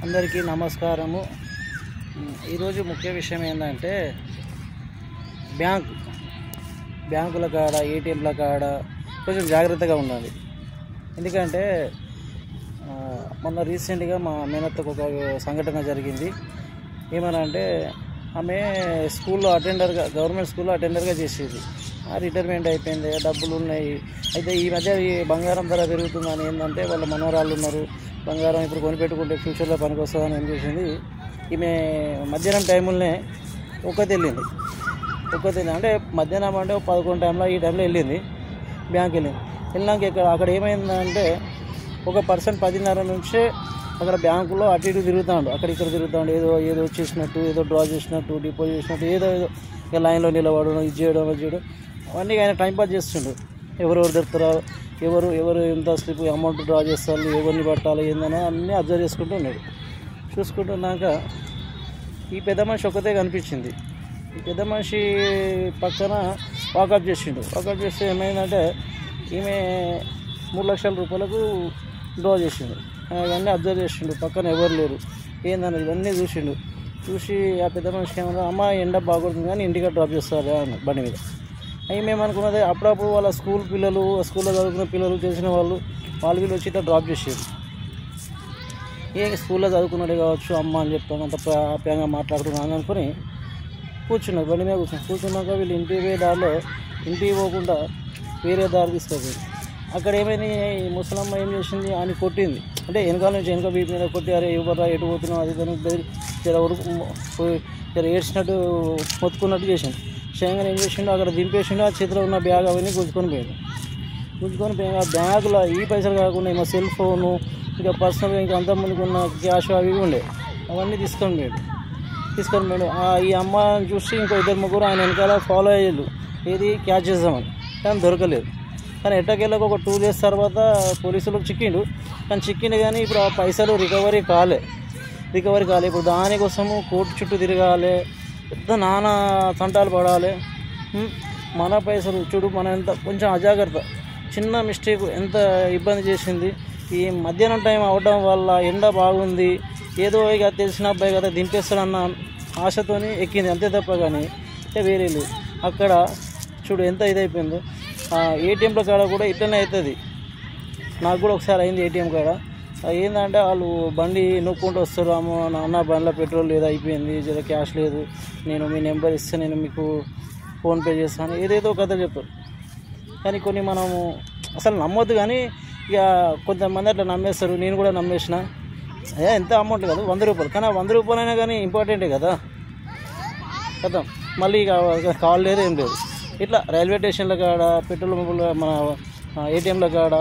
అందరికీ నమస్కారము. ఈరోజు ముఖ్య విషయం ఏంటంటే బ్యాంకుల కాడ ఏటీఎంల కాడ కొంచెం జాగ్రత్తగా ఉండాలి. ఎందుకంటే మొన్న రీసెంట్గా మా మేనత్తకు ఒక సంఘటన జరిగింది. ఏమనంటే ఆమె స్కూల్లో అటెండర్గా, గవర్నమెంట్ స్కూల్లో అటెండర్గా చేసేది. రిటైర్మెంట్ అయిపోయింది, డబ్బులు ఉన్నాయి. అయితే ఈ మధ్య ఈ బంగారం ధర పెరుగుతుందని ఏంటంటే వాళ్ళ మనవరాళ్ళు ఉన్నారు, బంగారం ఇప్పుడు కొనిపెట్టుకుంటే ఫ్యూచర్లో పనికి వస్తుందని ఏం చేసింది, ఈమె మధ్యాహ్నం టైంలోనే ఒక్కతే అంటే మధ్యాహ్నం అంటే 11 టైంలో ఈ టైంలో వెళ్ళింది, బ్యాంక్ వెళ్ళినాక అక్కడ ఏమైందంటే ఒక పర్సన్ 10:30 నుంచే అక్కడ బ్యాంకులో అటు ఇటు తిరుగుతాడు, అక్కడ ఇక్కడ తిరుగుతాడు, ఏదో చేసినట్టు, ఏదో డ్రా చేసినట్టు, డిపాజిట్ చేసినట్టు, ఏదో ఇక లైన్లో నిలబడడం, ఇది చేయడం అవన్నీ ఆయన టైంపాస్ చేస్తుండు. ఎవరెవరు దొరుకుతారో, ఎవరు ఎంత స్లిప్ అమౌంట్ డ్రా చేస్తారు, ఎవరిని పట్టాలి ఏందని అన్నీ అబ్జర్వ్ చేసుకుంటూ ఉన్నాడు. చూసుకుంటున్నాక ఈ పెద్ద మనిషి ఒక్కతే కనిపించింది. ఈ పెద్ద మనిషి పక్కన వాకప్ చేస్తే ఏమైందంటే ఈమె 3 లక్షల రూపాయలకు డ్రా చేసిండు. ఇవన్నీ అబ్జర్వ్ చేసిండు, పక్కన ఎవరు లేరు ఏందని ఇవన్నీ చూసి ఆ పెద్ద మనిషికి ఏమన్నా, అమ్మ ఎండ బాగుంటుంది కానీ ఇంటికి డ్రాప్ చేస్తారు అన్న బండి మీద. అవి మేము అనుకున్నది అప్పుడప్పుడు వాళ్ళ స్కూల్లో చదువుకున్న పిల్లలు తెలిసిన వాళ్ళు వీళ్ళు వచ్చి ఇట్లా డ్రాప్ చేసేది. స్కూల్లో చదువుకున్నాడు కావచ్చు అమ్మ అని చెప్తాను, అంత ఆప్యాయంగా మాట్లాడుతున్నాను అనుకుని కూర్చున్నారు, బండి మీద కూర్చున్నాక వీళ్ళు ఇంటికి పోకుండా వేరే దారి తీసుకెళ్ళింది. అక్కడ ఏమైంది, ఈ ముసలమ్మ ఏం చేసింది, అని కొట్టింది. అంటే వెనక వీపు మీద కొట్టి, అరే ఇవ్వరా ఎటు పోతున్నావు, అది జర ఏడ్చినట్టు మొత్తుకున్నట్టు చేసింది. చేయగానే ఏం చేసిండు, అక్కడ దింపేసిండు, ఆ చేతిలో ఉన్న బ్యాగ్ అవన్నీ గుంజుకొని పోయి ఆ బ్యాగులో ఈ పైసలు కాకుండా ఏమో సెల్ ఫోను, ఇంకా పర్సనల్, ఇంకా అంతమందికి ఉన్న క్యాష్ అవి ఉండే, అవన్నీ తీసుకొని పోయాడు. ఈ అమ్మని చూసి ఇంకో 2-3 ఆయన వెనకాల ఫాలో అయ్యారు, ఏది క్యాచ్ చేద్దామని. కానీ దొరకలేదు. కానీ ఎట్టకేళ్ళకి ఒక 2 days తర్వాత పోలీసులకు చిక్కిండు. కానీ ఇప్పుడు ఆ పైసలు రికవరీ కాలే. ఇప్పుడు దానికోసము కోర్టు చుట్టూ తిరగాలి, పెద్ద నానా తంటాలు పడాలి. మన పైసలు చూడు, మన ఎంత కొంచెం అజాగ్రత్త, చిన్న మిస్టేక్ ఎంత ఇబ్బంది చేసింది. ఈ మధ్యాహ్నం టైం అవడం వల్ల ఎండ బాగుంది, ఏదో ఇక తెలిసిన అబ్బాయి కదా దింపేస్తాడన్న ఆశతోని ఎక్కింది, అంతే తప్ప కానీ వేరే లేదు. అక్కడ చూడు ఎంత ఇదైపోయిందో. ఏటీఎంల కాడ కూడా ఇట్లనే అవుతుంది. నాకు కూడా ఒకసారి అయింది ఏటీఎం కాడ. ఏంటంటే వాళ్ళు బండి నొక్కుంటూ వస్తారు, అన్న బండిలో పెట్రోల్ లేదు, అయిపోయింది, జర క్యాష్ లేదు, నేను మీ నెంబర్ ఇస్తే నేను మీకు ఫోన్పే చేస్తాను, ఏదేదో కథ చెప్తారు. కానీ కొన్ని మనము అసలు నమ్మొద్దు. కానీ ఇక కొంతమంది అట్లా నమ్మేస్తారు, నేను కూడా నమ్మేసిన. ఎంత అమౌంట్ కాదు, 100 రూపాయలు. కానీ 100 రూపాయలైనా కానీ ఇంపార్టెంటే కదా. మళ్ళీ ఇక కాల్ లేదు, ఏం లేదు. ఇట్లా రైల్వే స్టేషన్ల కాడ, పెట్రోల్ పంపుల, మన ఏటీఎంల కాడ,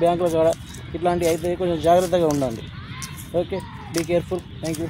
బ్యాంకుల కాడ ఇట్లాంటివి అయితే కొంచెం జాగ్రత్తగా ఉండండి. Okay, be careful. Thank you.